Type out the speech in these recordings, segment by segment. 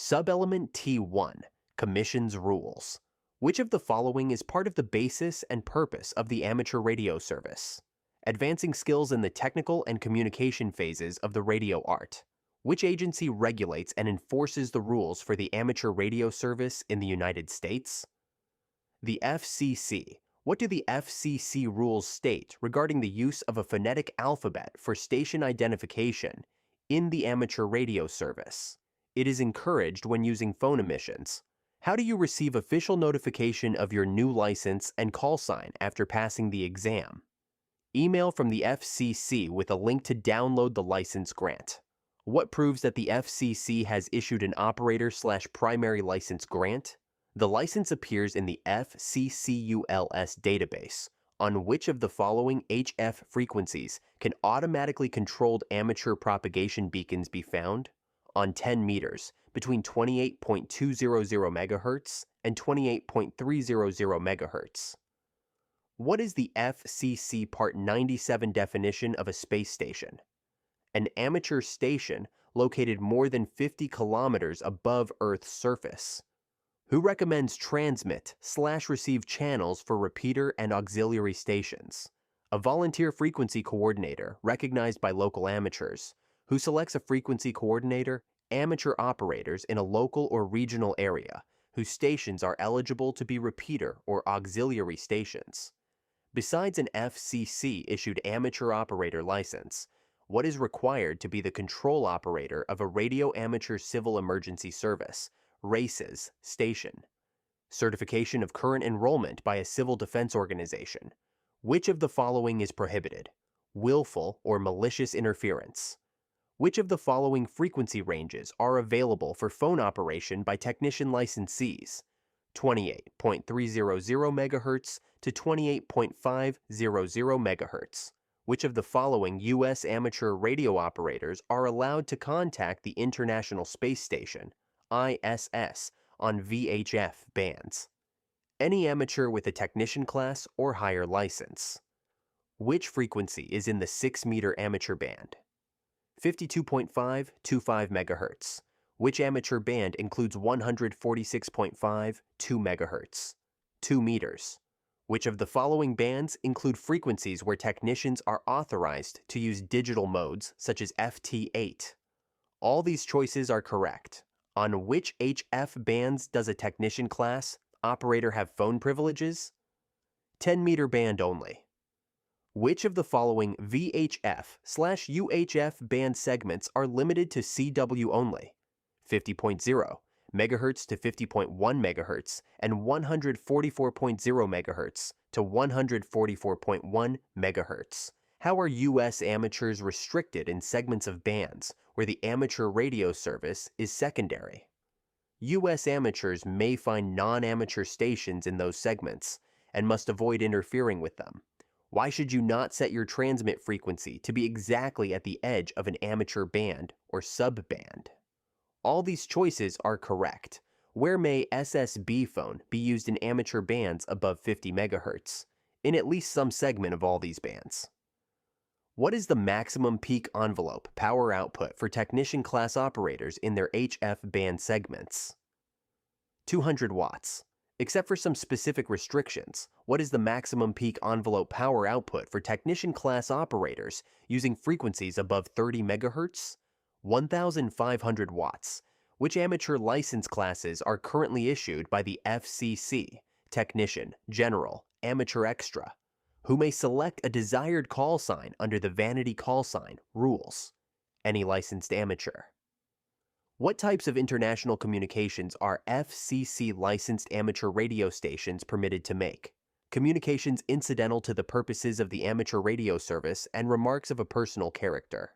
Subelement T1, Commission's Rules. Which of the following is part of the basis and purpose of the amateur radio service? Advancing skills in the technical and communication phases of the radio art. Which agency regulates and enforces the rules for the amateur radio service in the United States? The FCC. What do the FCC rules state regarding the use of a phonetic alphabet for station identification in the amateur radio service? It is encouraged when using phone emissions. How do you receive official notification of your new license and call sign after passing the exam? Email from the FCC with a link to download the license grant. What proves that the FCC has issued an operator/primary license grant? The license appears in the FCCULS database. On which of the following HF frequencies can automatically controlled amateur propagation beacons be found? On 10 meters, between 28.200 MHz and 28.300 MHz. What is the FCC Part 97 definition of a space station? An amateur station located more than 50 kilometers above Earth's surface. Who recommends transmit/receive channels for repeater and auxiliary stations? A volunteer frequency coordinator recognized by local amateurs. Who selects a frequency coordinator? Amateur operators in a local or regional area whose stations are eligible to be repeater or auxiliary stations. Besides an FCC-issued amateur operator license, what is required to be the control operator of a radio amateur civil emergency service, RACES, station? Certification of current enrollment by a civil defense organization. Which of the following is prohibited? Willful or malicious interference. Which of the following frequency ranges are available for phone operation by technician licensees? 28.300 MHz to 28.500 MHz. Which of the following U.S. amateur radio operators are allowed to contact the International Space Station, ISS, on VHF bands? Any amateur with a technician class or higher license. Which frequency is in the 6-meter amateur band? 52.525 MHz. Which amateur band includes 146.52 MHz? 2 meters. Which of the following bands include frequencies where technicians are authorized to use digital modes such as FT8? All these choices are correct. On which HF bands does a technician class operator have phone privileges? 10-meter band only. Which of the following VHF/UHF band segments are limited to CW only? 50.0 MHz to 50.1 MHz and 144.0 MHz to 144.1 MHz. How are U.S. amateurs restricted in segments of bands where the amateur radio service is secondary? U.S. amateurs may find non-amateur stations in those segments and must avoid interfering with them. Why should you not set your transmit frequency to be exactly at the edge of an amateur band or sub-band? All these choices are correct. Where may SSB phone be used in amateur bands above 50 MHz? In at least some segment of all these bands. What is the maximum peak envelope power output for technician class operators in their HF band segments? 200 watts. Except for some specific restrictions, what is the maximum peak envelope power output for technician class operators using frequencies above 30 MHz? 1,500 watts. Which amateur license classes are currently issued by the FCC? Technician, General, Amateur Extra. Who may select a desired call sign under the vanity call sign rules? Any licensed amateur. What types of international communications are FCC-licensed amateur radio stations permitted to make? Communications incidental to the purposes of the amateur radio service and remarks of a personal character.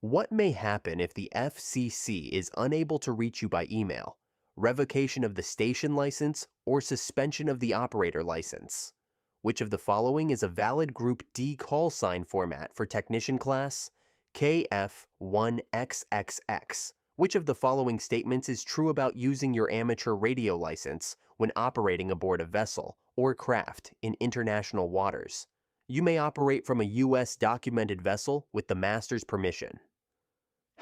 What may happen if the FCC is unable to reach you by email? Revocation of the station license or suspension of the operator license? Which of the following is a valid Group D call sign format for technician class? KF1XXX. Which of the following statements is true about using your amateur radio license when operating aboard a vessel or craft in international waters? You may operate from a U.S. documented vessel with the master's permission.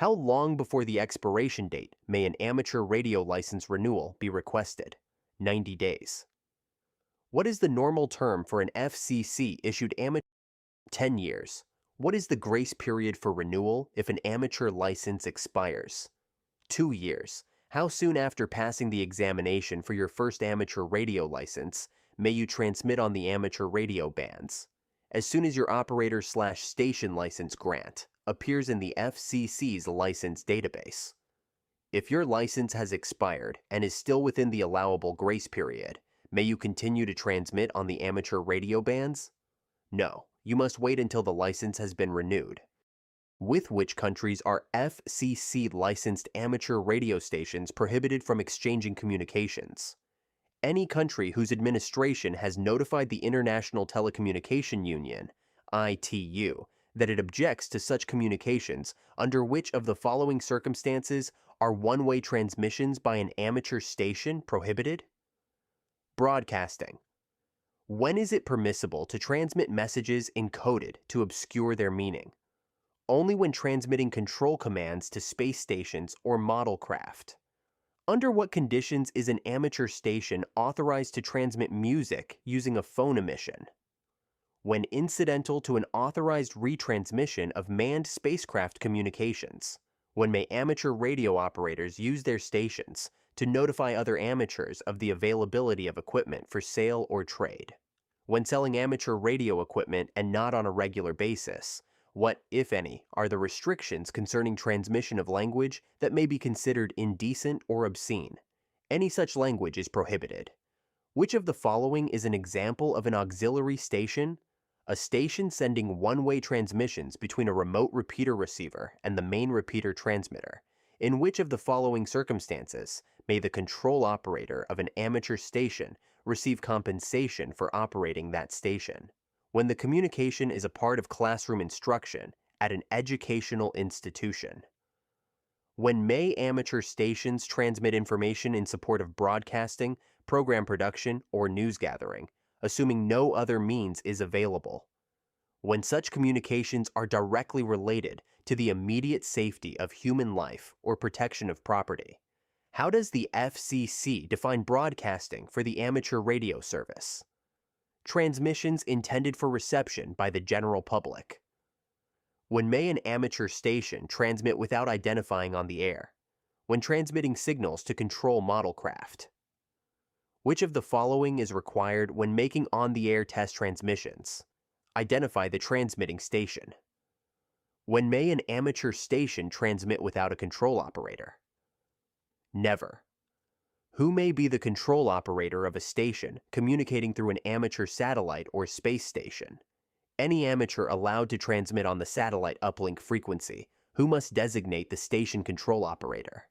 How long before the expiration date may an amateur radio license renewal be requested? 90 days. What is the normal term for an FCC-issued amateur? 10 years. What is the grace period for renewal if an amateur license expires? 2 years. How soon after passing the examination for your first amateur radio license may you transmit on the amateur radio bands? As soon as your operator/station license grant appears in the FCC's license database. If your license has expired and is still within the allowable grace period, may you continue to transmit on the amateur radio bands? No, you must wait until the license has been renewed. With which countries are FCC-licensed amateur radio stations prohibited from exchanging communications? Any country whose administration has notified the International Telecommunication Union, ITU, that it objects to such communications under which of the following circumstances are one-way transmissions by an amateur station prohibited? Broadcasting. When is it permissible to transmit messages encoded to obscure their meaning? Only when transmitting control commands to space stations or model craft. Under what conditions is an amateur station authorized to transmit music using a phone emission? When incidental to an authorized retransmission of manned spacecraft communications. When may amateur radio operators use their stations to notify other amateurs of the availability of equipment for sale or trade? When selling amateur radio equipment and not on a regular basis. What, if any, are the restrictions concerning transmission of language that may be considered indecent or obscene? Any such language is prohibited. Which of the following is an example of an auxiliary station? A station sending one-way transmissions between a remote repeater receiver and the main repeater transmitter. In which of the following circumstances may the control operator of an amateur station receive compensation for operating that station? When the communication is a part of classroom instruction at an educational institution. When may amateur stations transmit information in support of broadcasting, program production, or news gathering, assuming no other means is available? When such communications are directly related to the immediate safety of human life or protection of property. How does the FCC define broadcasting for the amateur radio service? Transmissions intended for reception by the general public. When may an amateur station transmit without identifying on the air? When transmitting signals to control model craft. Which of the following is required when making on-the-air test transmissions? Identify the transmitting station. When may an amateur station transmit without a control operator? Never. Who may be the control operator of a station communicating through an amateur satellite or space station? Any amateur allowed to transmit on the satellite uplink frequency, who must designate the station control operator?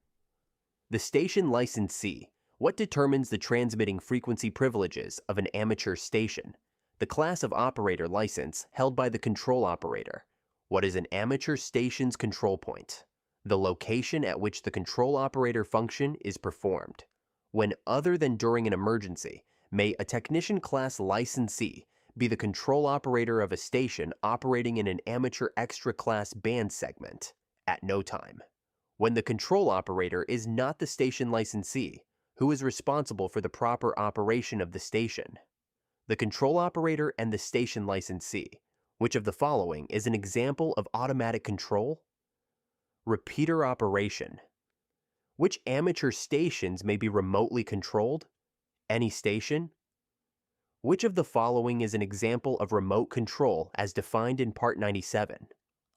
The station licensee. What determines the transmitting frequency privileges of an amateur station? The class of operator license held by the control operator. What is an amateur station's control point? The location at which the control operator function is performed. When other than during an emergency, may a technician class licensee be the control operator of a station operating in an amateur extra class band segment at no time. When the control operator is not the station licensee, who is responsible for the proper operation of the station? The control operator and the station licensee. Which of the following is an example of automatic control? Repeater operation. Which amateur stations may be remotely controlled? Any station? Which of the following is an example of remote control as defined in Part 97?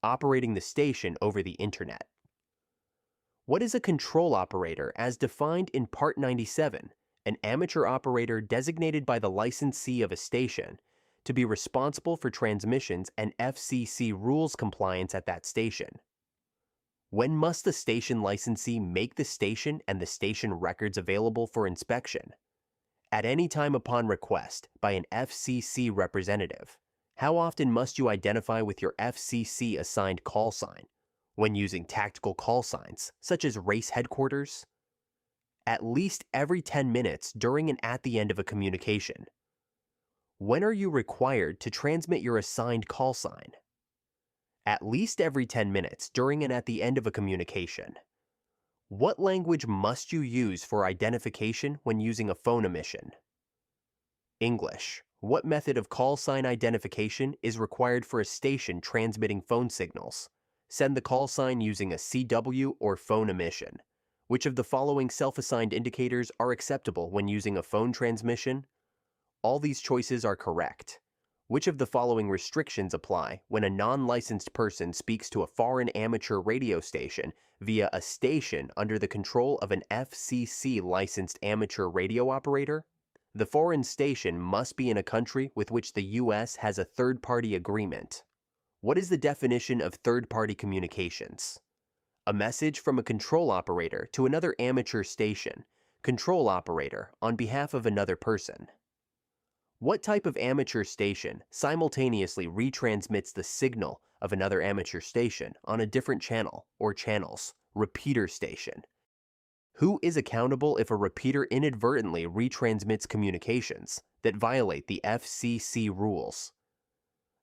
Operating the station over the Internet. What is a control operator as defined in Part 97? An amateur operator designated by the licensee of a station to be responsible for transmissions and FCC rules compliance at that station. When must the station licensee make the station and the station records available for inspection? At any time upon request by an FCC representative. How often must you identify with your FCC assigned call sign? When using tactical call signs, such as race headquarters? At least every 10 minutes during and at the end of a communication. When are you required to transmit your assigned call sign? At least every 10 minutes during and at the end of a communication. What language must you use for identification when using a phone emission? English. What method of call sign identification is required for a station transmitting phone signals? Send the call sign using a CW or phone emission. Which of the following self-assigned indicators are acceptable when using a phone transmission? All these choices are correct. Which of the following restrictions apply when a non-licensed person speaks to a foreign amateur radio station via a station under the control of an FCC-licensed amateur radio operator? The foreign station must be in a country with which the U.S. has a third-party agreement. What is the definition of third-party communications? A message from a control operator to another amateur station, control operator on behalf of another person. What type of amateur station simultaneously retransmits the signal of another amateur station on a different channel or channels? Repeater station. Who is accountable if a repeater inadvertently retransmits communications that violate the FCC rules?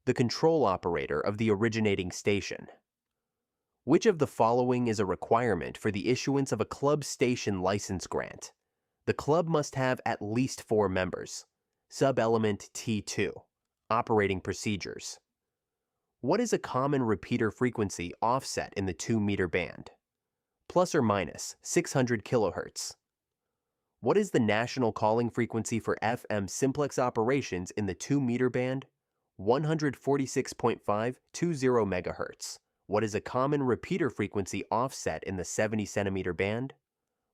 The control operator of the originating station. Which of the following is a requirement for the issuance of a club station license grant? The club must have at least 4 members. Subelement T0. Operating procedures. What is a common repeater frequency offset in the 2-meter band? Plus or minus 600 kilohertz. What is the national calling frequency for FM simplex operations in the 2-meter band? 146.520 megahertz. What is a common repeater frequency offset in the 70 centimeter band?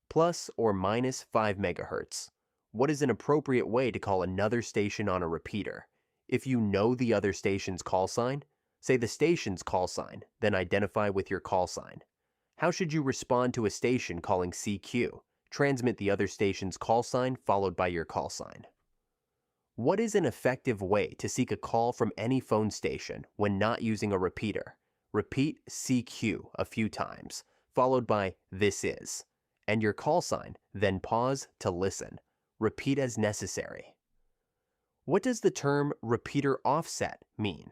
Plus or minus 5 megahertz. What is an appropriate way to call another station on a repeater? If you know the other station's call sign, say the station's call sign, then identify with your call sign. How should you respond to a station calling CQ? Transmit the other station's call sign followed by your call sign. What is an effective way to seek a call from any phone station when not using a repeater? Repeat CQ a few times, followed by "this is," and your call sign, then pause to listen. Repeat as necessary. What does the term repeater offset mean?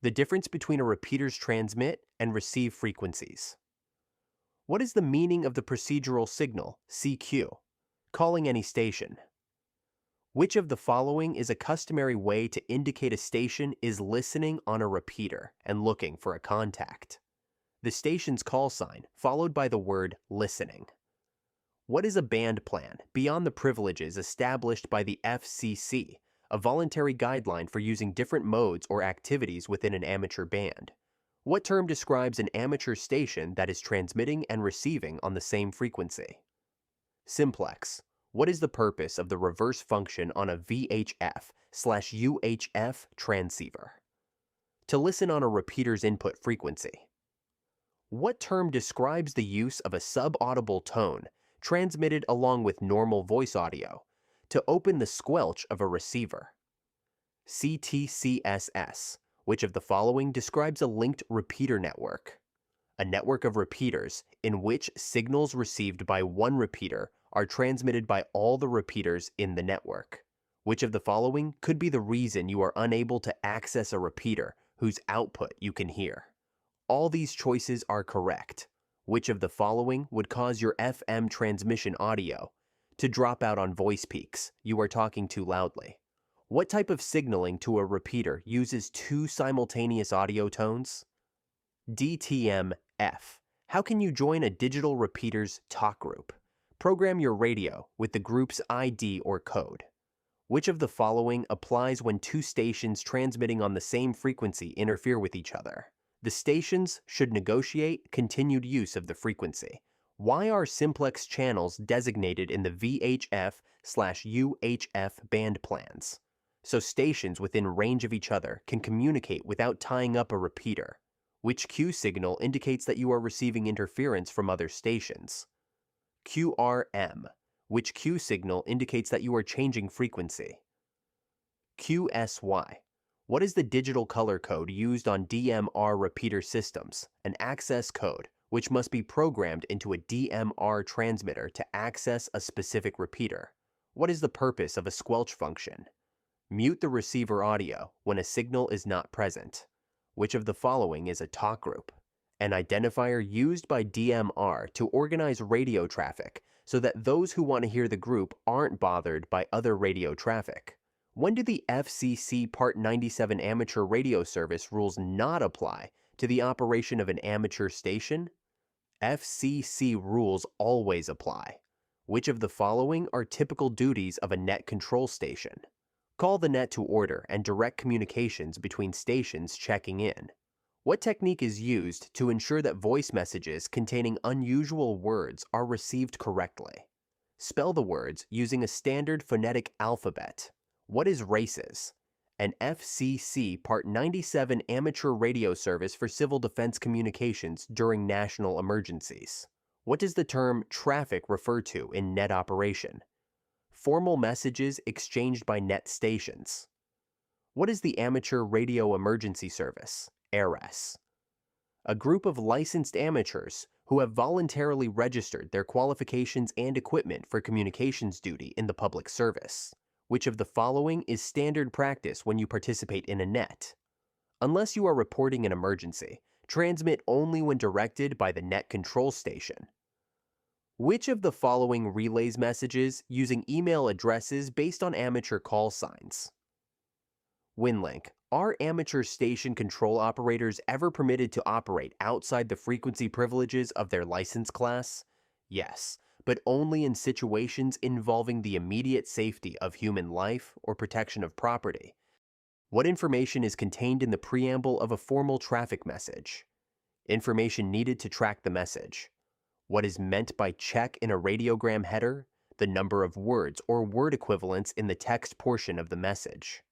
The difference between a repeater's transmit and receive frequencies. What is the meaning of the procedural signal CQ? Calling any station. Which of the following is a customary way to indicate a station is listening on a repeater and looking for a contact? The station's call sign, followed by the word listening. What is a band plan beyond the privileges established by the FCC, a voluntary guideline for using different modes or activities within an amateur band? What term describes an amateur station that is transmitting and receiving on the same frequency? Simplex. What is the purpose of the reverse function on a VHF/UHF transceiver? To listen on a repeater's input frequency. What term describes the use of a subaudible tone transmitted along with normal voice audio to open the squelch of a receiver? CTCSS. Which of the following describes a linked repeater network? A network of repeaters in which signals received by one repeater are transmitted by all the repeaters in the network. Which of the following could be the reason you are unable to access a repeater whose output you can hear? All these choices are correct. Which of the following would cause your FM transmission audio to drop out on voice peaks? You are talking too loudly. What type of signaling to a repeater uses 2 simultaneous audio tones? DTM-F. How can you join a digital repeater's talk group? Program your radio with the group's ID or code. Which of the following applies when 2 stations transmitting on the same frequency interfere with each other? The stations should negotiate continued use of the frequency. Why are simplex channels designated in the VHF/UHF band plans? So stations within range of each other can communicate without tying up a repeater. Which Q signal indicates that you are receiving interference from other stations? QRM. Which Q signal indicates that you are changing frequency? QSY. What is the digital color code used on DMR repeater systems? An access code, which must be programmed into a DMR transmitter to access a specific repeater. What is the purpose of a squelch function? Mute the receiver audio when a signal is not present. Which of the following is a talk group? An identifier used by DMR to organize radio traffic so that those who want to hear the group aren't bothered by other radio traffic. When do the FCC Part 97 amateur radio service rules not apply to the operation of an amateur station? FCC rules always apply. Which of the following are typical duties of a net control station? Call the net to order and direct communications between stations checking in. What technique is used to ensure that voice messages containing unusual words are received correctly? Spell the words using a standard phonetic alphabet. What is RACES? An FCC Part 97 amateur radio service for civil defense communications during national emergencies. What does the term traffic refer to in net operation? Formal messages exchanged by net stations. What is the Amateur Radio Emergency Service, ARES? A group of licensed amateurs who have voluntarily registered their qualifications and equipment for communications duty in the public service. Which of the following is standard practice when you participate in a net? Unless you are reporting an emergency, transmit only when directed by the net control station. Which of the following relays messages using email addresses based on amateur call signs? WinLink. Are amateur station control operators ever permitted to operate outside the frequency privileges of their license class? Yes, but only in situations involving the immediate safety of human life or protection of property. What information is contained in the preamble of a formal traffic message? Information needed to track the message. What is meant by check in a radiogram header? The number of words or word equivalents in the text portion of the message.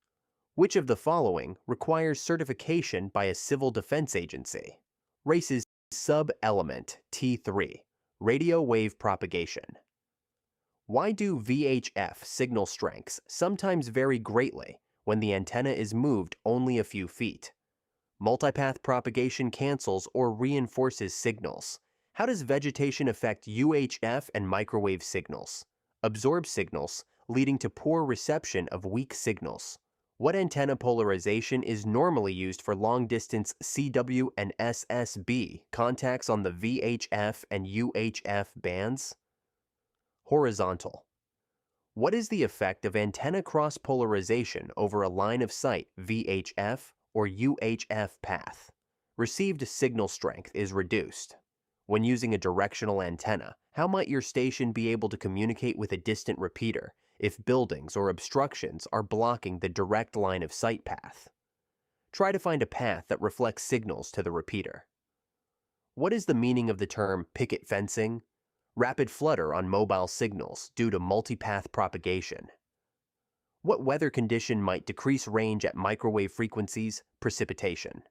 Which of the following requires certification by a civil defense agency? RACES Subelement T0, radio wave propagation. Why do VHF signal strengths sometimes vary greatly when the antenna is moved only a few feet? Multipath propagation cancels or reinforces signals. How does vegetation affect UHF and microwave signals? Absorb signals, leading to poor reception of weak signals. What antenna polarization is normally used for long-distance CW and SSB contacts on the VHF and UHF bands? Horizontal. What is the effect of antenna cross-polarization over a line of sight VHF or UHF path? Received signal strength is reduced. When using a directional antenna, how might your station be able to communicate with a distant repeater if buildings or obstructions are blocking the direct line of sight path? Try to find a path that reflects signals to the repeater. What is the meaning of the term picket fencing? Rapid flutter on mobile signals due to multipath propagation. What weather condition might decrease range at microwave frequencies? Precipitation.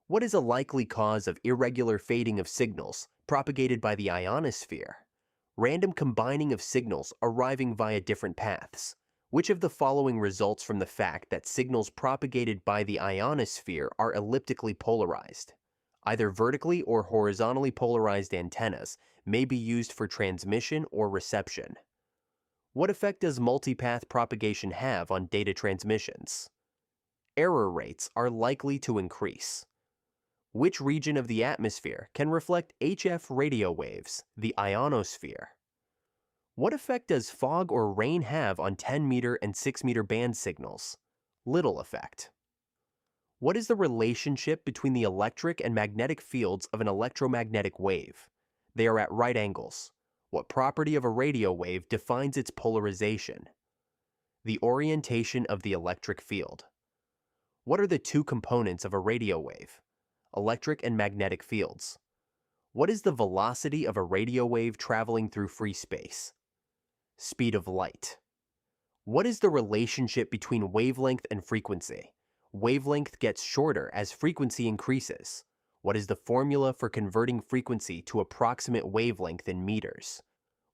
What is a likely cause of irregular fading of signals propagated by the ionosphere? Random combining of signals arriving via different paths. Which of the following results from the fact that signals propagated by the ionosphere are elliptically polarized? Either vertically or horizontally polarized antennas may be used for transmission or reception. What effect does multipath propagation have on data transmissions? Error rates are likely to increase. Which region of the atmosphere can reflect HF radio waves, the ionosphere? What effect does fog or rain have on 10-meter and 6-meter band signals? Little effect. What is the relationship between the electric and magnetic fields of an electromagnetic wave? They are at right angles. What property of a radio wave defines its polarization? The orientation of the electric field. What are the two components of a radio wave? Electric and magnetic fields. What is the velocity of a radio wave traveling through free space? Speed of light. What is the relationship between wavelength and frequency? Wavelength gets shorter as frequency increases. What is the formula for converting frequency to approximate wavelength in meters?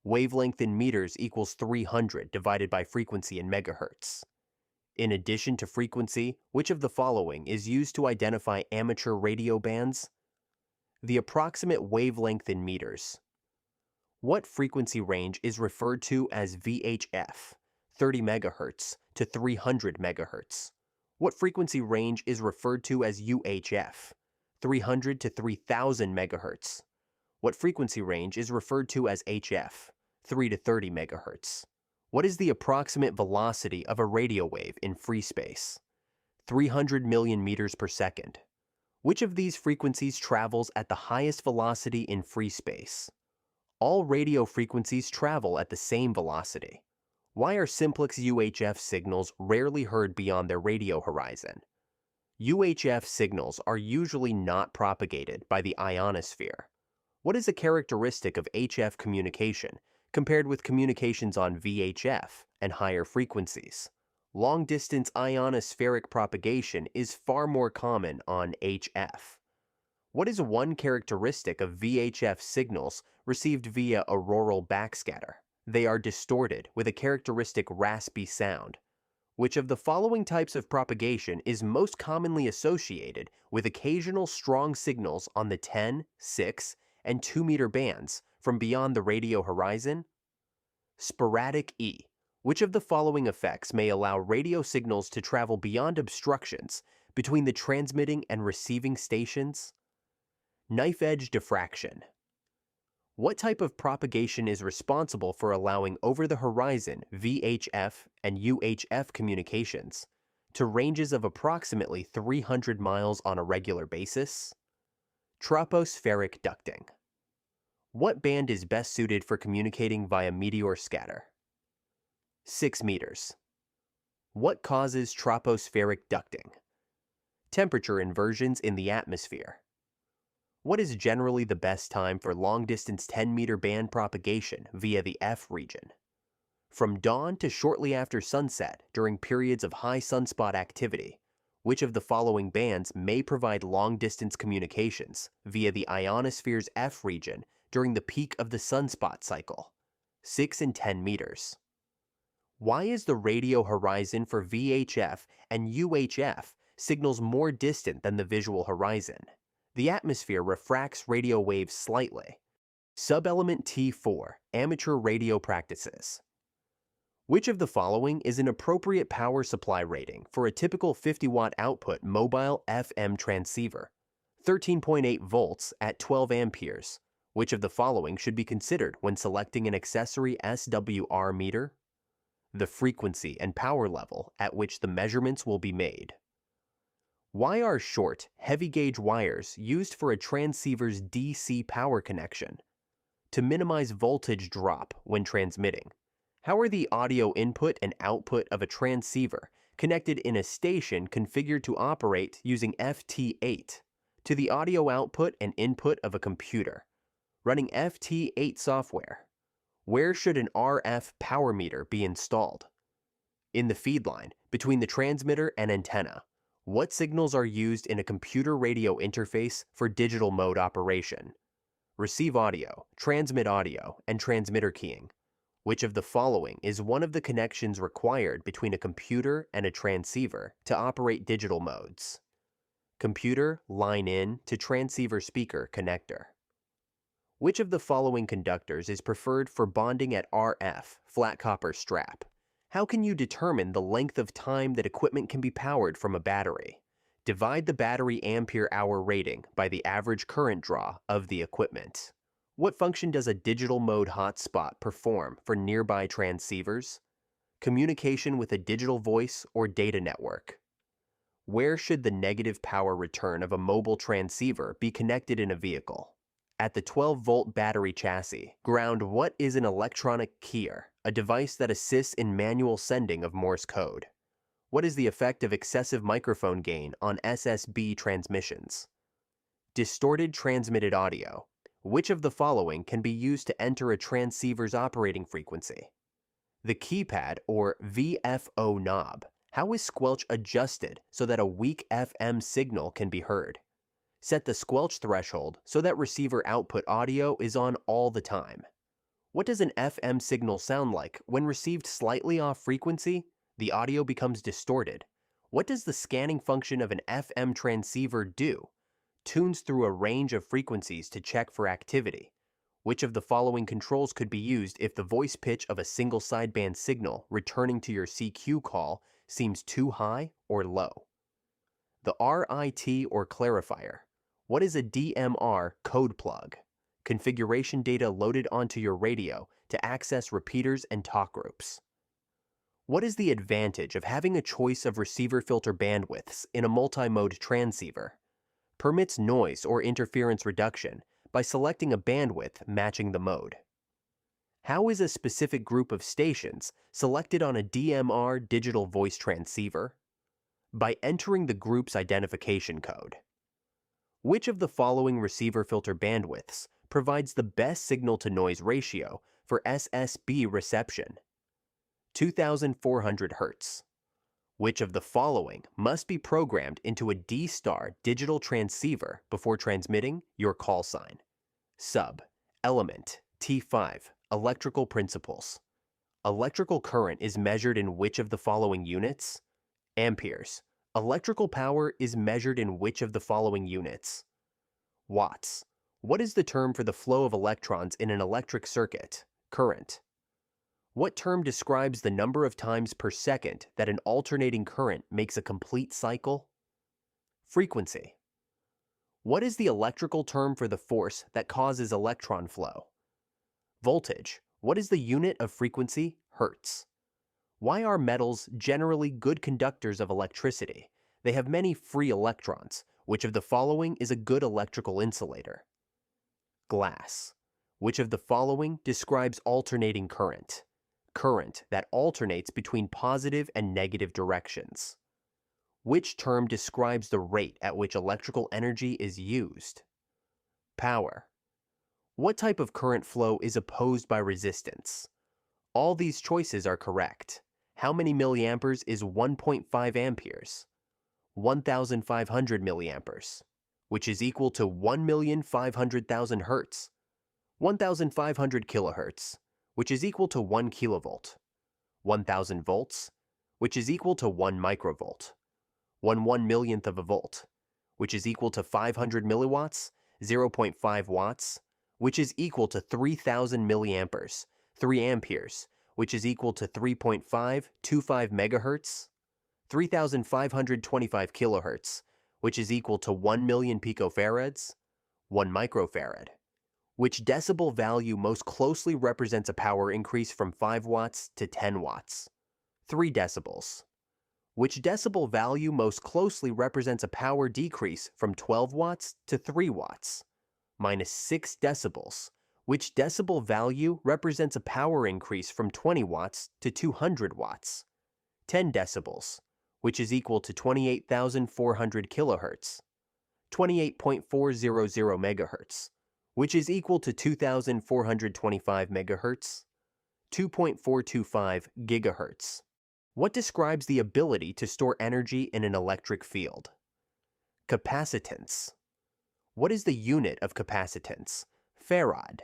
Wavelength in meters equals 300 divided by frequency in megahertz. In addition to frequency, which of the following is used to identify amateur radio bands? The approximate wavelength in meters. What frequency range is referred to as VHF, 30 MHz to 300 MHz? What frequency range is referred to as UHF? 300 to 3000 MHz. What frequency range is referred to as HF? 3 to 30 MHz. What is the approximate velocity of a radio wave in free space? 300 million meters per second. Which of these frequencies travels at the highest velocity in free space? All radio frequencies travel at the same velocity. Why are simplex UHF signals rarely heard beyond their radio horizon? UHF signals are usually not propagated by the ionosphere. What is a characteristic of HF communication compared with communications on VHF and higher frequencies? Long-distance ionospheric propagation is far more common on HF. What is one characteristic of VHF signals received via auroral backscatter? They are distorted with a characteristic raspy sound. Which of the following types of propagation is most commonly associated with occasional strong signals on the 10, 6, and 2-meter bands from beyond the radio horizon? Sporadic E. Which of the following effects may allow radio signals to travel beyond obstructions between the transmitting and receiving stations? Knife-edge diffraction. What type of propagation is responsible for allowing over-the-horizon VHF and UHF communications to ranges of approximately 300 miles on a regular basis? Tropospheric ducting. What band is best suited for communicating via meteor scatter? 6 meters. What causes tropospheric ducting? Temperature inversions in the atmosphere. What is generally the best time for long-distance 10-meter band propagation via the F region? From dawn to shortly after sunset during periods of high sunspot activity, which of the following bands may provide long-distance communications via the ionosphere's F region during the peak of the sunspot cycle? 6 and 10 meters. Why is the radio horizon for VHF and UHF signals more distant than the visual horizon? The atmosphere refracts radio waves slightly. Subelement T0, amateur radio practices. Which of the following is an appropriate power supply rating for a typical 50-watt output mobile FM transceiver? 13.8 volts at 12 amperes. Which of the following should be considered when selecting an accessory SWR meter? The frequency and power level at which the measurements will be made. Why are short, heavy-gauge wires used for a transceiver's DC power connection? To minimize voltage drop when transmitting. How are the audio input and output of a transceiver connected in a station configured to operate using FT8 to the audio output and input of a computer, running FT8 software? Where should an RF power meter be installed? In the feed line, between the transmitter and antenna. What signals are used in a computer radio interface for digital mode operation? Receive audio, transmit audio, and transmitter keying. Which of the following is one of the connections required between a computer and a transceiver to operate digital modes? Computer line in to transceiver speaker connector. Which of the following conductors is preferred for bonding at RF, flat copper strap? How can you determine the length of time that equipment can be powered from a battery? Divide the battery ampere-hour rating by the average current draw of the equipment. What function does a digital mode hotspot perform for nearby transceivers? Communication with a digital voice or data network. Where should the negative power return of a mobile transceiver be connected in a vehicle? At the 12-volt battery chassis. Ground. What is an electronic keyer? A device that assists in manual sending of Morse code. What is the effect of excessive microphone gain on SSB transmissions? Distorted transmitted audio. Which of the following can be used to enter a transceiver's operating frequency? The keypad or VFO knob. How is squelch adjusted so that a weak FM signal can be heard? Set the squelch threshold so that receiver output audio is on all the time. What does an FM signal sound like when received slightly off frequency? The audio becomes distorted. What does the scanning function of an FM transceiver do? Tunes through a range of frequencies to check for activity. Which of the following controls could be used if the voice pitch of a single sideband signal returning to your CQ call seems too high or low? The RIT or clarifier. What is a DMR code plug? Configuration data loaded onto your radio to access repeaters and talk groups. What is the advantage of having a choice of receiver filter bandwidths in a multi-mode transceiver? Permits noise or interference reduction by selecting a bandwidth matching the mode. How is a specific group of stations selected on a DMR digital voice transceiver? By entering the group's identification code. Which of the following receiver filter bandwidths provides the best signal-to-noise ratio for SSB reception? 2400 Hz. Which of the following must be programmed into a D-star digital transceiver before transmitting your call sign? Subelement T0. Electrical principles. Electrical current is measured in which of the following units? Amperes. Electrical power is measured in which of the following units? Watts. What is the term for the flow of electrons in an electric circuit? Current. What term describes the number of times per second that an alternating current makes a complete cycle? Frequency. What is the electrical term for the force that causes electron flow? Voltage. What is the unit of frequency? Hertz. Why are metals generally good conductors of electricity? They have many free electrons. Which of the following is a good electrical insulator? Glass. Which of the following describes alternating current? Current that alternates between positive and negative directions. Which term describes the rate at which electrical energy is used? Power. What type of current flow is opposed by resistance? All these choices are correct. How many milliamperes is 1.5 amperes? 1,500 milliamperes, which is equal to 1,500,000 Hertz. 1,500 kilohertz, which is equal to 1 kilovolt. 1,000 volts, which is equal to 1 microvolt. 1/1,000,000th of a volt, which is equal to 500 milliwatts. 0.5 watts, which is equal to 3,000 milliamperes. 3 amperes, which is equal to 3.525 megahertz. 3,525 kilohertz, which is equal to 1,000,000 picofarads. 1 microfarad. Which decibel value most closely represents a power increase from 5 watts to 10 watts? 3 decibels. Which decibel value most closely represents a power decrease from 12 watts to 3 watts? -6 decibels. Which decibel value represents a power increase from 20 watts to 200 watts? 10 decibels, which is equal to 28,400 kilohertz. 28.400 megahertz, which is equal to 2,425 megahertz. 2.425 gigahertz. What describes the ability to store energy in an electric field? Capacitance. What is the unit of capacitance? Farad.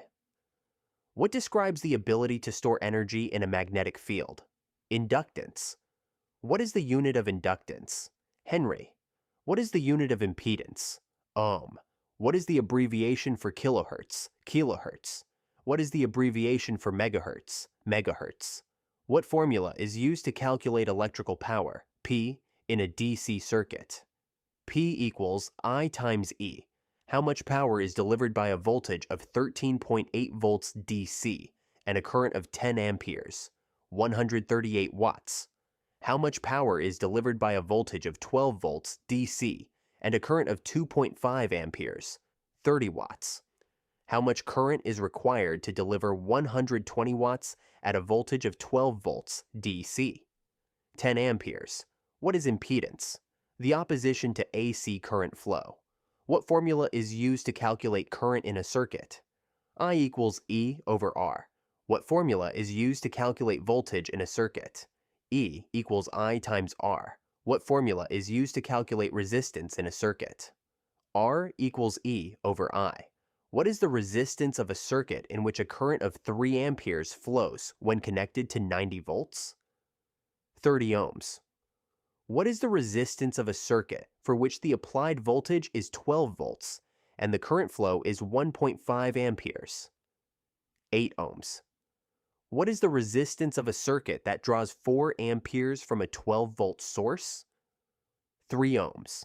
What describes the ability to store energy in a magnetic field? Inductance. What is the unit of inductance? Henry. What is the unit of impedance? Ohm. What is the abbreviation for kilohertz? Kilohertz. What is the abbreviation for megahertz? Megahertz. What formula is used to calculate electrical power, P, in a DC circuit? P equals I times E. How much power is delivered by a voltage of 13.8 volts DC and a current of 10 amperes? 138 watts. How much power is delivered by a voltage of 12 volts DC and a current of 2.5 amperes? 30 watts. How much current is required to deliver 120 watts at a voltage of 12 volts DC? 10 amperes. What is impedance? The opposition to AC current flow. What formula is used to calculate current in a circuit? I equals E over R. What formula is used to calculate voltage in a circuit? E equals I times R. What formula is used to calculate resistance in a circuit? R equals E over I. What is the resistance of a circuit in which a current of 3 amperes flows when connected to 90 volts? 30 ohms. What is the resistance of a circuit for which the applied voltage is 12 volts and the current flow is 1.5 amperes? 8 ohms. What is the resistance of a circuit that draws 4 amperes from a 12-volt source? 3 ohms.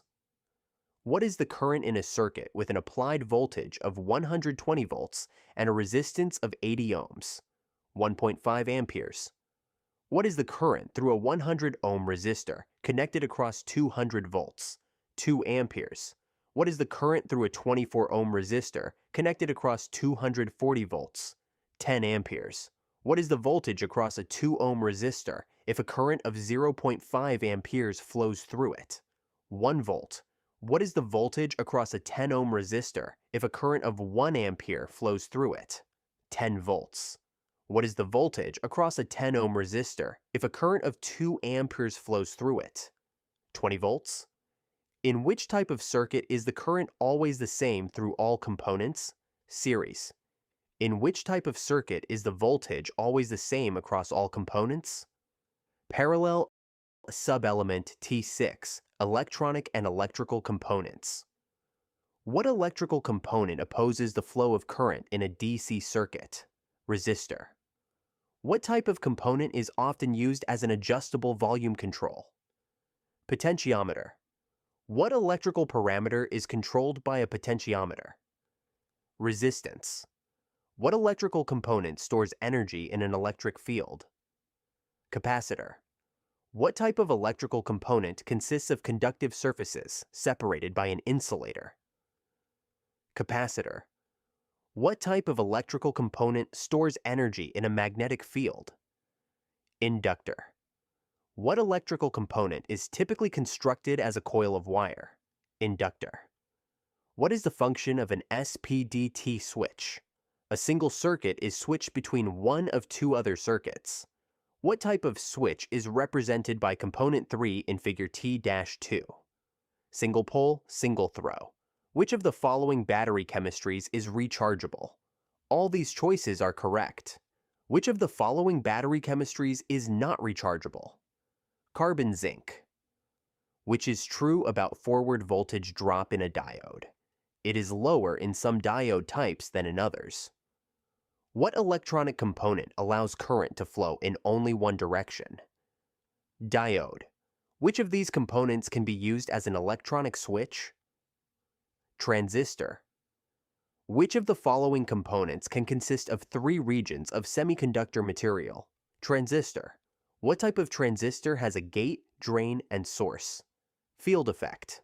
What is the current in a circuit with an applied voltage of 120 volts and a resistance of 80 ohms? 1.5 amperes. What is the current through a 100 ohm resistor connected across 200 volts? 2 amperes. What is the current through a 24 ohm resistor connected across 240 volts? 10 amperes. What is the voltage across a 2 ohm resistor if a current of 0.5 amperes flows through it? 1 volt. What is the voltage across a 10 ohm resistor if a current of 1 ampere flows through it? 10 volts. What is the voltage across a 10 ohm resistor if a current of 2 amperes flows through it? 20 volts. In which type of circuit is the current always the same through all components? Series. In which type of circuit is the voltage always the same across all components? Parallel. Subelement T0, electronic and electrical components. What electrical component opposes the flow of current in a DC circuit? Resistor. What type of component is often used as an adjustable volume control? Potentiometer. What electrical parameter is controlled by a potentiometer? Resistance. What electrical component stores energy in an electric field? Capacitor. What type of electrical component consists of conductive surfaces separated by an insulator? Capacitor. What type of electrical component stores energy in a magnetic field? Inductor. What electrical component is typically constructed as a coil of wire? Inductor. What is the function of an SPDT switch? A single circuit is switched between one of two other circuits. What type of switch is represented by component 3 in figure T-2? Single pole, single throw. Which of the following battery chemistries is rechargeable? All these choices are correct. Which of the following battery chemistries is not rechargeable? Carbon zinc. Which is true about forward voltage drop in a diode? It is lower in some diode types than in others. What electronic component allows current to flow in only one direction? Diode. Which of these components can be used as an electronic switch? Transistor. Which of the following components can consist of 3 regions of semiconductor material? Transistor. What type of transistor has a gate, drain, and source? Field effect.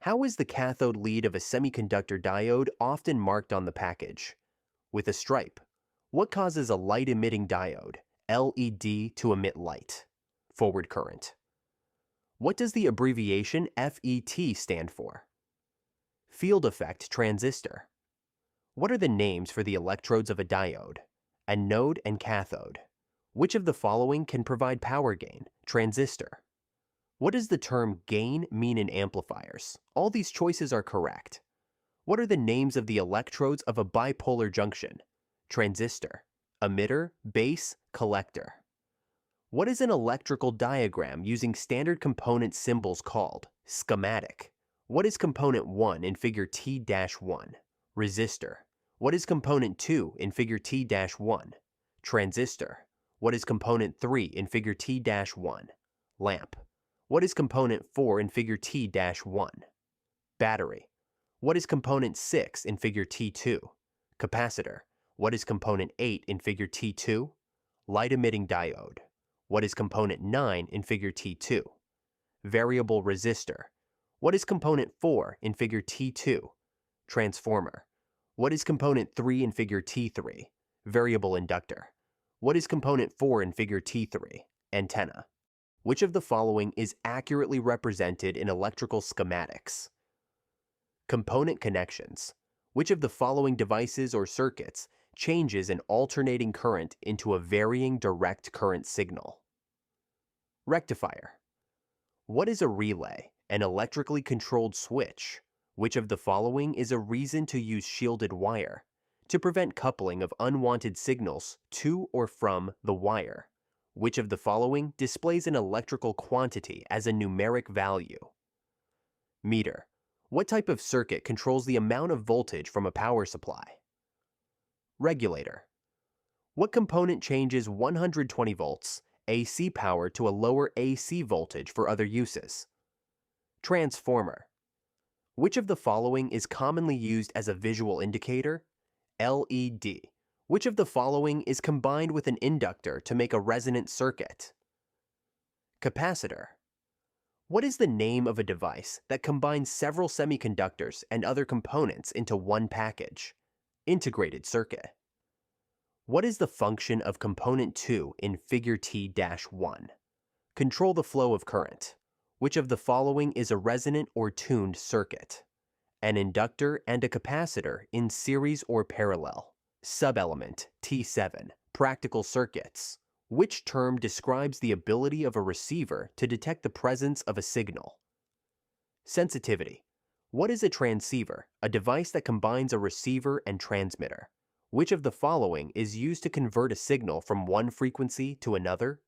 How is the cathode lead of a semiconductor diode often marked on the package? With a stripe. What causes a light-emitting diode, LED, to emit light? Forward current. What does the abbreviation FET stand for? Field effect transistor. What are the names for the electrodes of a diode? Anode and cathode. Which of the following can provide power gain? Transistor. What does the term gain mean in amplifiers? All these choices are correct. What are the names of the electrodes of a bipolar junction? Transistor. Emitter, base, collector. What is an electrical diagram using standard component symbols called? Schematic. What is component 1 in figure T-1? Resistor. What is component 2 in figure T-1? Transistor. What is component 3 in figure T-1? Lamp. What is component 4 in figure T-1? Battery. What is component 6 in figure T2? Capacitor. What is component 8 in figure T2? Light-emitting diode. What is component 9 in figure T2? Variable resistor. What is component 4 in figure T2? Transformer. What is component 3 in figure T3? Variable inductor. What is component 4 in figure T3? Antenna. Which of the following is accurately represented in electrical schematics? Component connections. Which of the following devices or circuits changes an alternating current into a varying direct current signal? Rectifier. What is a relay? An electrically controlled switch. Which of the following is a reason to use shielded wire? To prevent coupling of unwanted signals to or from the wire. Which of the following displays an electrical quantity as a numeric value? Meter. What type of circuit controls the amount of voltage from a power supply? Regulator. What component changes 120 volts AC power to a lower AC voltage for other uses? Transformer. Which of the following is commonly used as a visual indicator? LED. Which of the following is combined with an inductor to make a resonant circuit? Capacitor. What is the name of a device that combines several semiconductors and other components into one package? Integrated circuit. What is the function of component 2 in figure T-1? Control the flow of current. Which of the following is a resonant or tuned circuit? An inductor and a capacitor in series or parallel. Subelement T0. Practical circuits. Which term describes the ability of a receiver to detect the presence of a signal? Sensitivity. What is a transceiver? A device that combines a receiver and transmitter. Which of the following is used to convert a signal from one frequency to another?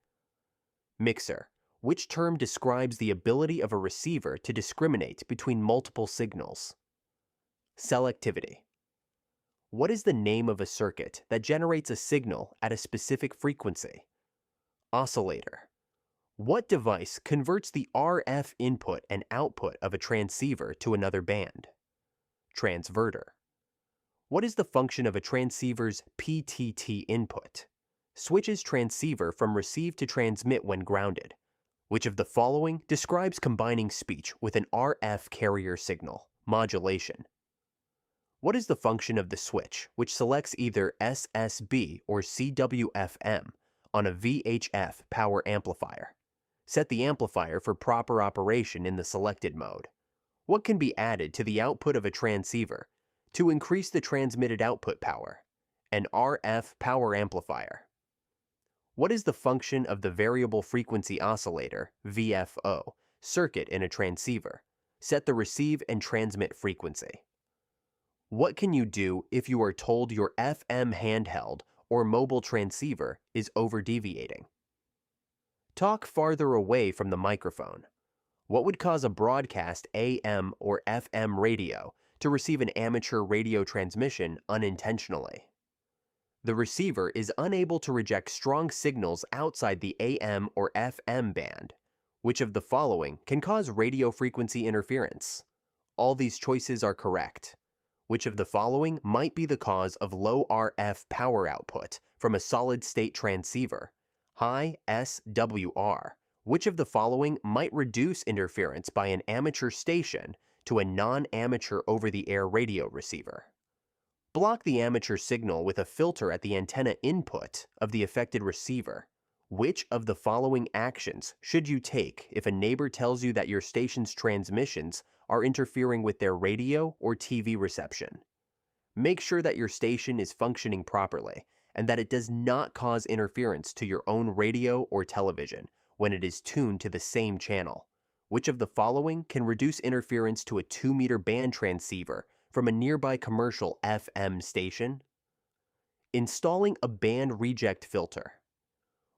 Mixer. Which term describes the ability of a receiver to discriminate between multiple signals? Selectivity. What is the name of a circuit that generates a signal at a specific frequency? Oscillator. What device converts the RF input and output of a transceiver to another band? Transverter. What is the function of a transceiver's PTT input? Switches transceiver from receive to transmit when grounded. Which of the following describes combining speech with an RF carrier signal? Modulation. What is the function of the switch which selects either SSB or CWFM on a VHF power amplifier? Set the amplifier for proper operation in the selected mode. What can be added to the output of a transceiver to increase the transmitted output power? An RF power amplifier. What is the function of the variable frequency oscillator, VFO, circuit in a transceiver? Set the receive and transmit frequency. What can you do if you are told your FM handheld or mobile transceiver is over-deviating? Talk farther away from the microphone. What would cause a broadcast AM or FM radio to receive an amateur radio transmission unintentionally? The receiver is unable to reject strong signals outside the AM or FM band. Which of the following can cause radio frequency interference? All these choices are correct. Which of the following might be the cause of low RF power output from a solid-state transceiver? High SWR. Which of the following might reduce interference by an amateur station to a non-amateur over-the-air radio receiver? Block the amateur signal with a filter at the antenna input of the affected receiver. Which of the following actions should you take if a neighbor tells you that your station's transmissions are interfering with their radio or TV reception? Make sure that your station is functioning properly and that it does not cause interference to your own radio or television when it is tuned to the same channel. Which of the following can reduce interference to a 2-meter band transceiver from a nearby commercial FM station? Installing a band reject filter.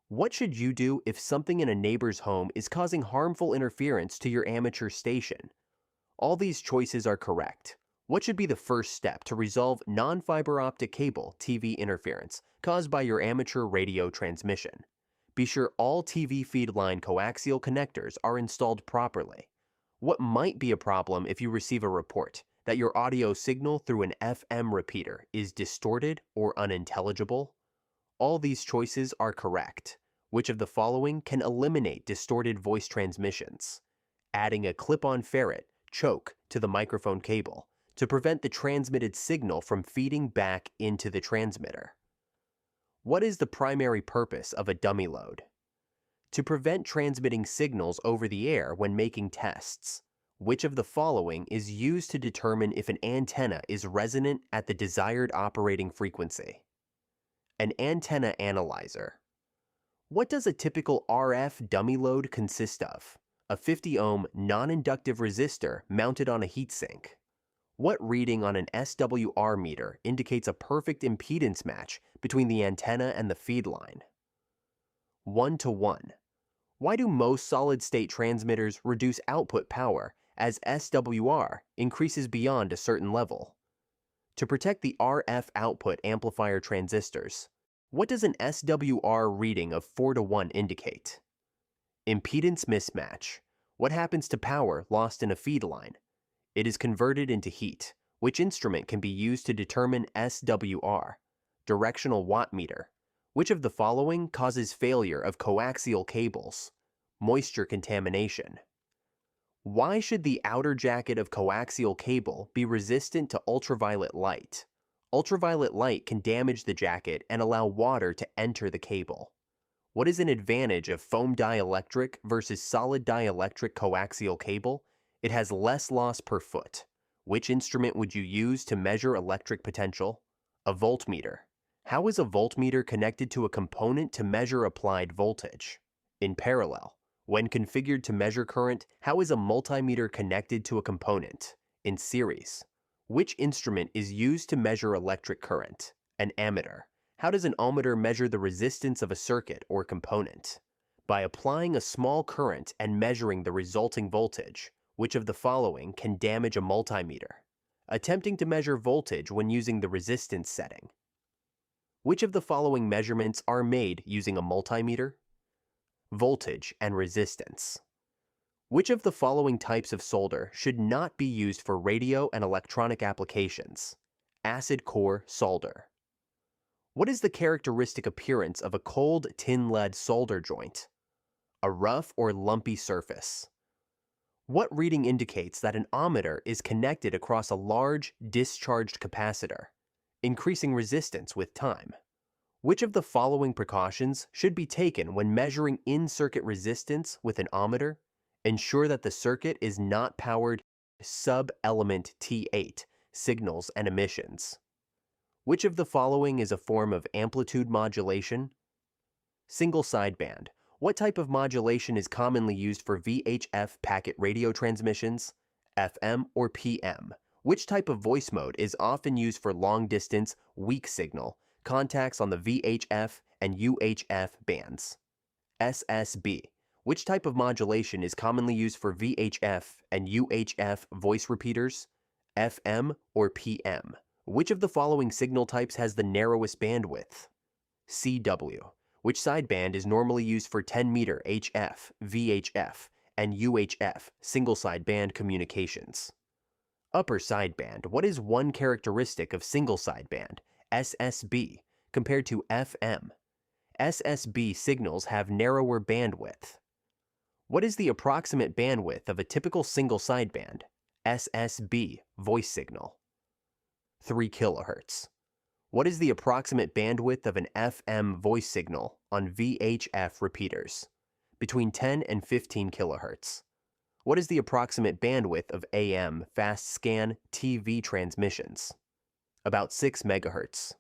What should you do if something in a neighbor's home is causing harmful interference to your amateur station? All these choices are correct. What should be the first step to resolve non-fiber optic cable TV interference caused by your amateur radio transmission? Be sure all TV feed line coaxial connectors are installed properly. What might be a problem if you receive a report that your audio signal through an FM repeater is distorted or unintelligible? All these choices are correct. Which of the following can eliminate distorted voice transmissions? Adding a clip-on ferret choke to the microphone cable to prevent the transmitted signal from feeding back into the transmitter. What is the primary purpose of a dummy load? To prevent transmitting signals over the air when making tests. Which of the following is used to determine if an antenna is resonant at the desired operating frequency? An antenna analyzer. What does a typical RF dummy load consist of? A 50-ohm non-inductive resistor mounted on a heatsink. What reading on an SWR meter indicates a perfect impedance match between the antenna and the feed line? 1:1. Why do most solid-state transmitters reduce output power as SWR increases beyond a certain level? To protect the RF output amplifier transistors. What does an SWR reading of 4:1 indicate? Impedance mismatch. What happens to power lost in a feed line? It is converted into heat. Which instrument can be used to determine SWR, directional watt meter? Which of the following causes failure of coaxial cables? Moisture contamination. Why should the outer jacket of coaxial cable be resistant to ultraviolet light? Ultraviolet light can damage the jacket and allow water to enter the cable. What is an advantage of foam dielectric versus solid dielectric coaxial cable? It has less loss per foot. Which instrument would you use to measure electric potential? A voltmeter. How is a voltmeter connected to a component to measure applied voltage? In parallel. When configured to measure current, how is a multimeter connected to a component? In series. Which instrument is used to measure electric current? An ammeter. How does an ohmmeter measure the resistance of a circuit or component? By applying a small current and measuring the resulting voltage. Which of the following can damage a multimeter? Attempting to measure voltage when using the resistance setting. Which of the following measurements are made using a multimeter? Voltage and resistance. Which of the following types of solder should not be used for radio and electronic applications? Acid core solder. What is the characteristic appearance of a cold tin lead solder joint? A rough or lumpy surface. What reading indicates that an ohmmeter is connected across a large discharged capacitor, increasing resistance with time? Which of the following precautions should be taken when measuring in-circuit resistance with an ohmmeter? Ensure that the circuit is not powered Subelement T0 signals and emissions. Which of the following is a form of amplitude modulation? Single sideband. What type of modulation is commonly used for VHF packet radio transmissions? FM or PM? Which type of voice mode is often used for long-distance, weak signal, contacts on the VHF and UHF bands? SSB. Which type of modulation is commonly used for VHF and UHF voice repeaters? FM or PM? Which of the following signal types has the narrowest bandwidth? CW. Which sideband is normally used for 10-meter HF, VHF, and UHF single sideband communications? Upper sideband. What is one characteristic of single sideband, SSB, compared to FM? SSB signals have narrower bandwidth. What is the approximate bandwidth of a typical single sideband, SSB, voice signal? 3 kHz. What is the approximate bandwidth of an FM voice signal on VHF repeaters? Between 10 and 15 kHz. What is the approximate bandwidth of AM fast scan TV transmissions? About 6 MHz.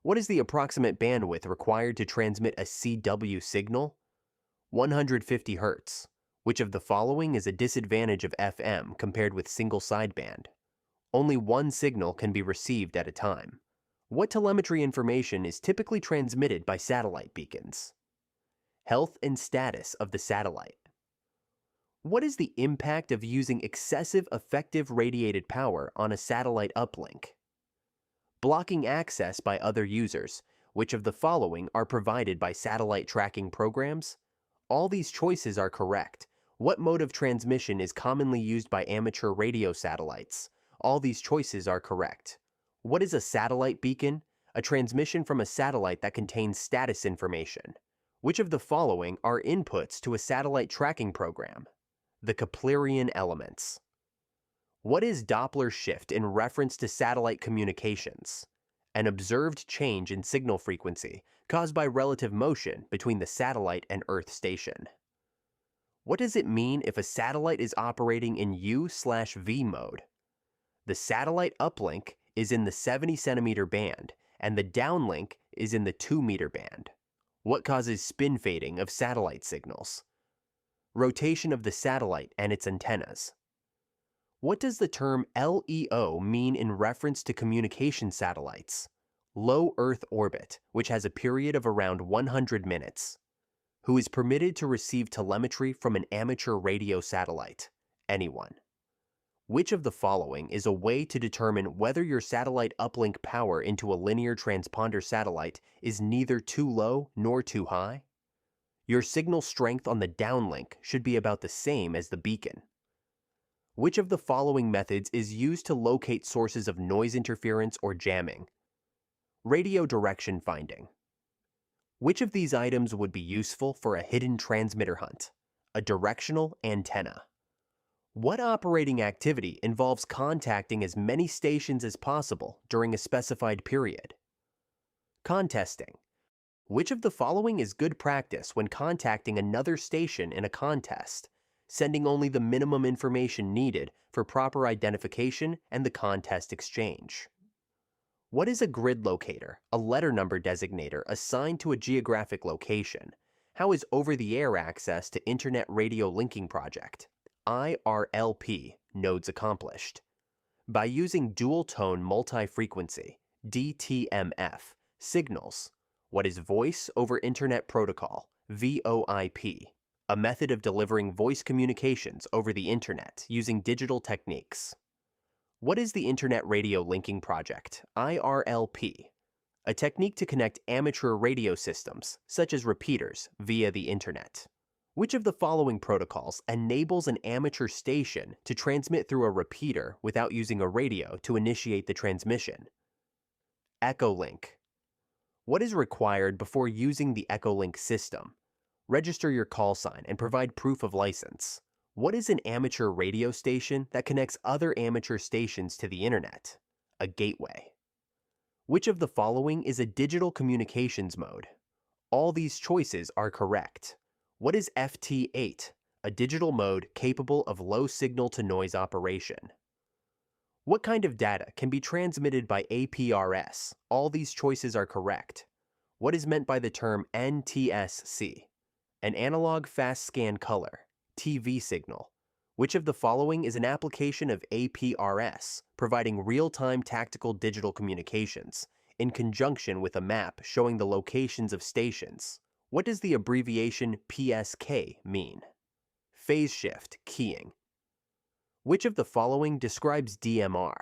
What is the approximate bandwidth required to transmit a CW signal? 150 Hz. Which of the following is a disadvantage of FM compared with single sideband? Only one signal can be received at a time. What telemetry information is typically transmitted by satellite beacons? Health and status of the satellite. What is the impact of using excessive effective radiated power on a satellite uplink? Blocking access by other users. Which of the following are provided by satellite tracking programs? All these choices are correct. What mode of transmission is commonly used by amateur radio satellites? All these choices are correct. What is a satellite beacon? A transmission from a satellite that contains status information. Which of the following are inputs to a satellite tracking program? The Keplerian elements. What is Doppler shift in reference to satellite communications? An observed change in signal frequency caused by relative motion between the satellite and Earth station. What does it mean if a satellite is operating in U/V mode? The satellite uplink is in the 70 centimeter band and the downlink is in the 2-meter band. What causes spin fading of satellite signals? Rotation of the satellite and its antennas. What does the term LEO mean in reference to communication satellites? Low Earth orbit, which has a period of around 100 minutes. Who is permitted to receive telemetry from an amateur radio satellite? Anyone. Which of the following is a way to determine whether your satellite uplink power into a linear transponder satellite is neither too low nor too high? Your signal strength on the downlink should be about the same as the beacon. Which of the following methods is used to locate sources of noise interference or jamming? Radio direction finding. Which of these items would be useful for a hidden transmitter hunt? A directional antenna. What operating activity involves contacting as many stations as possible during a specified period? Contesting. Which of the following is good practice when contacting another station in a contest, sending only the minimum information needed for proper identification and the contest exchange? What is a grid locator, a letter number designator assigned to a geographic location? How is over-the-air access to Internet Radio Linking Project, IRLP, nodes accomplished? By using dual-tone multi-frequency, DTMF, signals. What is Voice over Internet Protocol, VoIP, a method of delivering voice communications over the Internet using digital techniques? What is the Internet Radio Linking Project, IRLP? A technique to connect amateur radio systems, such as repeaters, via the Internet. Which of the following protocols enables an amateur station to transmit through a repeater without using a radio to initiate the transmission? Echolink. What is required before using the Echolink system? Register your call sign and provide proof of license. What is an amateur radio station that connects other amateur stations to the Internet? A gateway. Which of the following is a digital communications mode? All these choices are correct. What is FT8? A digital mode capable of low signal-to-noise operation. What kind of data can be transmitted by APRS? All these choices are correct. What is meant by the term NTSC? An analog fast scan color, TV signal. Which of the following is an application of APRS, providing real-time tactical digital communications, in conjunction with a map showing the locations of stations? What does the abbreviation PSK mean? Phase shift keying. Which of the following describes DMR,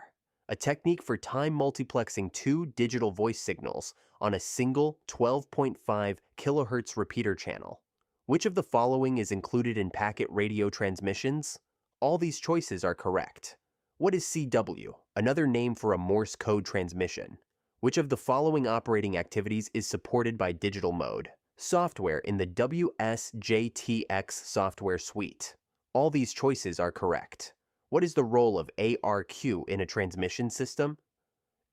a technique for time multiplexing two digital voice signals on a single 12.5 kHz repeater channel? Which of the following is included in packet radio transmissions? All these choices are correct. What is CW, another name for a Morse code transmission? Which of the following operating activities is supported by digital mode? Software in the WSJTX software suite. All these choices are correct. What is the role of ARQ in a transmission system?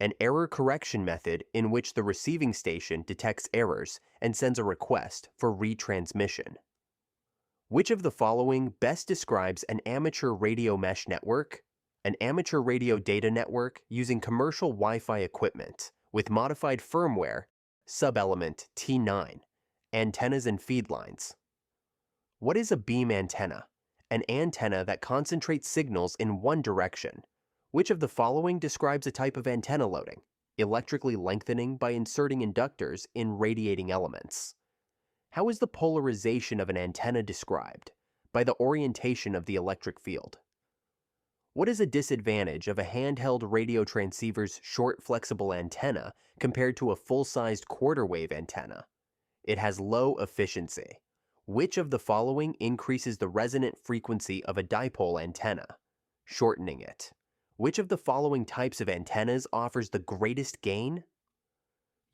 An error correction method in which the receiving station detects errors and sends a request for retransmission. Which of the following best describes an amateur radio mesh network? An amateur radio data network using commercial Wi-Fi equipment with modified firmware, Subelement T0, antennas and feed lines. What is a beam antenna? An antenna that concentrates signals in one direction. Which of the following describes a type of antenna loading? Electrically lengthening by inserting inductors in radiating elements. How is the polarization of an antenna described? By the orientation of the electric field. What is a disadvantage of a handheld radio transceiver's short flexible antenna compared to a full-sized quarter-wave antenna? It has low efficiency. Which of the following increases the resonant frequency of a dipole antenna? Shortening it. Which of the following types of antennas offers the greatest gain?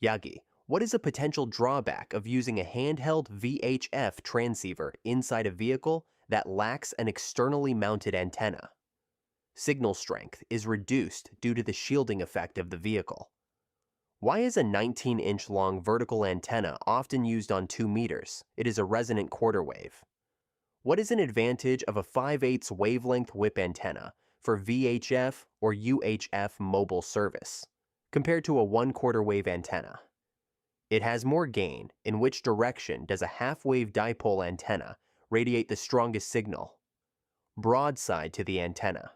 Yagi, what is a potential drawback of using a handheld VHF transceiver inside a vehicle that lacks an externally mounted antenna? Signal strength is reduced due to the shielding effect of the vehicle. Why is a 19-inch long vertical antenna often used on 2 meters? It is a resonant quarter wave. What is an advantage of a 5/8 wavelength whip antenna for VHF or UHF mobile service compared to a 1/4 wave antenna? It has more gain. In which direction does a half-wave dipole antenna radiate the strongest signal? Broadside to the antenna.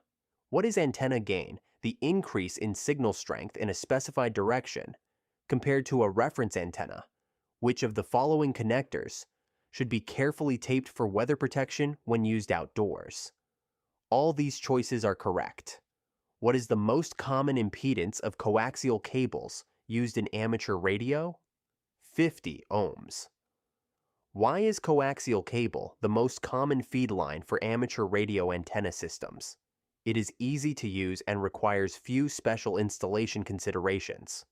What is antenna gain? The increase in signal strength in a specified direction compared to a reference antenna. Which of the following connectors should be carefully taped for weather protection when used outdoors? All these choices are correct. What is the most common impedance of coaxial cables used in amateur radio? 50 ohms. Why is coaxial cable the most common feed line for amateur radio antenna systems? It is easy to use and requires few special installation considerations.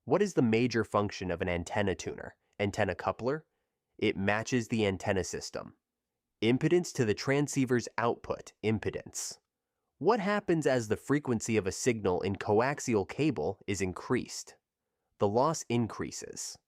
What is the major function of an antenna tuner? Antenna coupler? It matches the antenna system. Impedance to the transceiver's output, impedance. What happens as the frequency of a signal in coaxial cable is increased? The loss increases.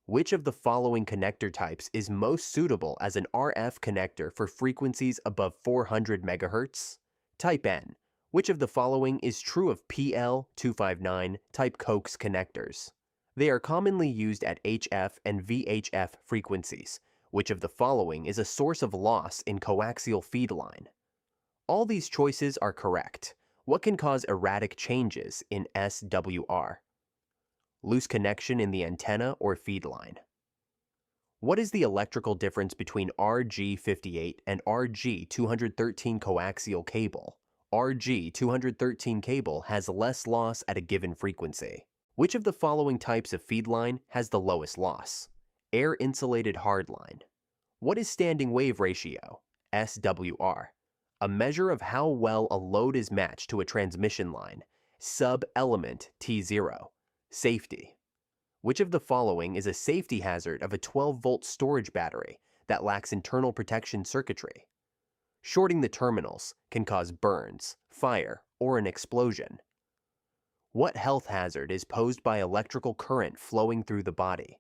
Which of the following connector types is most suitable as an RF connector for frequencies above 400 MHz? Type N. Which of the following is true of PL259 type coax connectors? They are commonly used at HF and VHF frequencies. Which of the following is a source of loss in coaxial feed line? All these choices are correct. What can cause erratic changes in SWR? Loose connection in the antenna or feed line. What is the electrical difference between RG58 and RG213 coaxial cable? RG213 cable has less loss at a given frequency. Which of the following types of feed line has the lowest loss? Air-insulated hardline. What is standing wave ratio? SWR. A measure of how well a load is matched to a transmission line. Subelement T0. Safety. Which of the following is a safety hazard of a 12-volt storage battery that lacks internal protection circuitry? Shorting the terminals can cause burns, fire, or an explosion. What health hazard is posed by electrical current flowing through the body?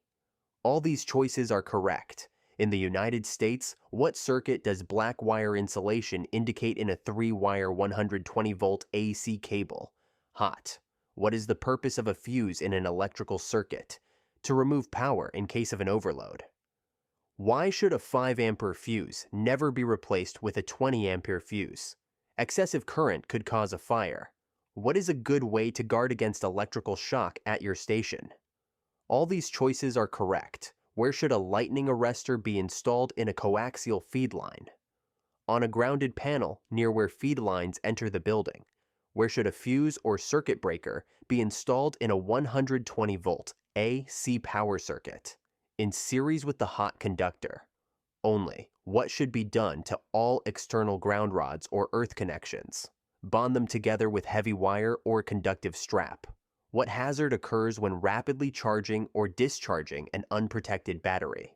All these choices are correct. In the United States, what circuit does black wire insulation indicate in a 3-wire 120-volt AC cable? Hot. What is the purpose of a fuse in an electrical circuit? To remove power in case of an overload. Why should a 5-ampere fuse never be replaced with a 20-ampere fuse? Excessive current could cause a fire. What is a good way to guard against electrical shock at your station? All these choices are correct. Where should a lightning arrestor be installed in a coaxial feed line? On a grounded panel near where feed lines enter the building. Where should a fuse or circuit breaker be installed in a 120-volt AC power circuit? In series with the hot conductor. Only, what should be done to all external ground rods or earth connections? Bond them together with heavy wire or conductive strap. What hazard occurs when rapidly charging or discharging an unprotected battery?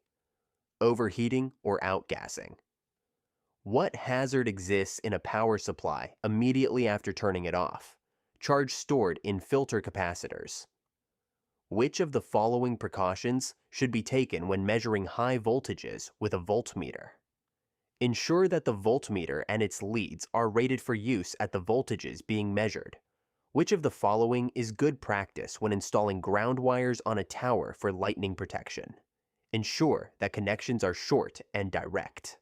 Overheating or outgassing. What hazard exists in a power supply immediately after turning it off? Charge stored in filter capacitors. Which of the following precautions should be taken when measuring high voltages with a voltmeter? Ensure that the voltmeter and its leads are rated for use at the voltages being measured. Which of the following is good practice when installing ground wires on a tower for lightning protection? Ensure that connections are short and direct.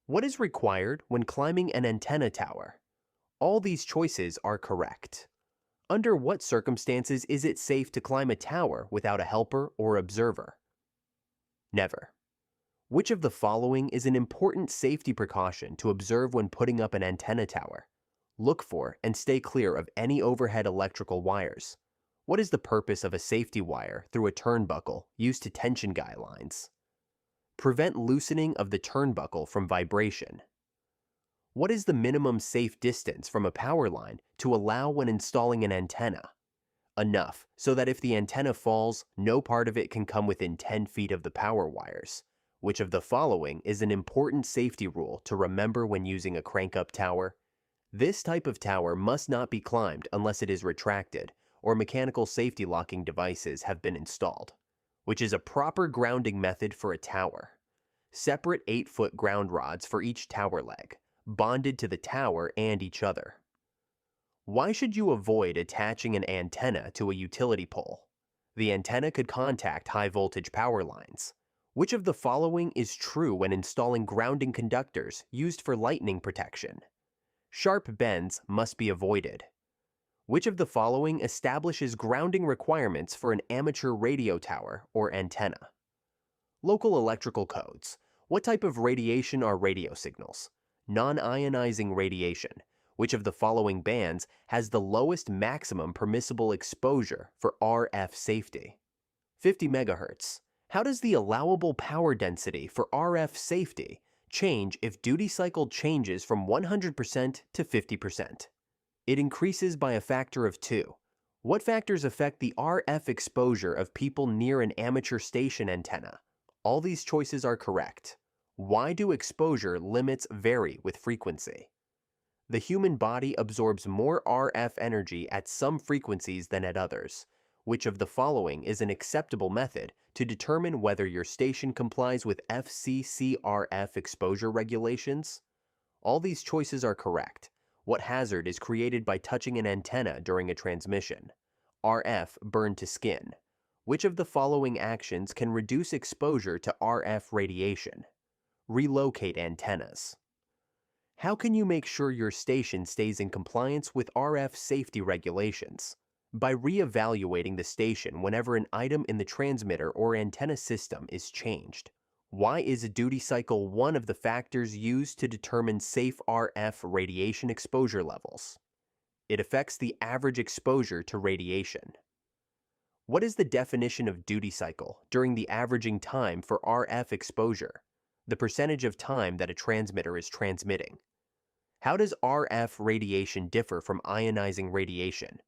What is required when climbing an antenna tower? All these choices are correct. Under what circumstances is it safe to climb a tower without a helper or observer? Never. Which of the following is an important safety precaution to observe when putting up an antenna tower? Look for and stay clear of any overhead electrical wires. What is the purpose of a safety wire through a turnbuckle used to tension guy lines? Prevent loosening of the turnbuckle from vibration. What is the minimum safe distance from a power line to allow when installing an antenna? Enough so that if the antenna falls, no part of it can come within 10 feet of the power wires. Which of the following is an important safety rule to remember when using a crank-up tower? This type of tower must not be climbed unless it is retracted or mechanical safety locking devices have been installed. Which is a proper grounding method for a tower. Separate 8-foot ground rods for each tower leg, bonded to the tower and each other. Why should you avoid attaching an antenna to a utility pole? The antenna could contact high-voltage power lines. Which of the following is true when installing grounding conductors used for lightning protection? Sharp bends must be avoided. Which of the following establishes grounding requirements for an amateur radio tower or antenna? Local electrical codes. What type of radiation are radio signals? Non-ionizing radiation. Which of the following bands has the lowest maximum permissible exposure for RF safety? 50 MHz. How does the allowable power density for RF safety change if duty cycle changes from 100% to 50%. It increases by a factor of 2. What factors affect the RF exposure of people near an amateur station antenna? All these choices are correct. Why do exposure limits vary with frequency? The human body absorbs more RF energy at some frequencies than at others. Which of the following is an acceptable method to determine whether your station complies with FCC RF exposure regulations? All these choices are correct. What hazard is created by touching an antenna during a transmission? RF burn to skin. Which of the following actions can reduce exposure to RF radiation? Relocate antennas. How can you make sure your station stays in compliance with RF safety regulations? By re-evaluating the station whenever an item in the transmitter or antenna system is changed. Why is a duty cycle one of the factors used to determine safe RF radiation exposure levels? It affects the average exposure to radiation. What is the definition of duty cycle during the averaging time for RF exposure? The percentage of time that a transmitter is transmitting. How does RF radiation differ from ionizing radiation?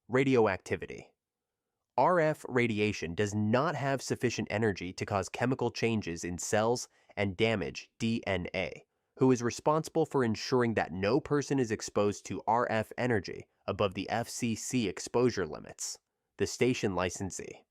Radioactivity. RF radiation does not have sufficient energy to cause chemical changes in cells and damage DNA, who is responsible for ensuring that no person is exposed to RF energy above the FCC exposure limits. The station licensee.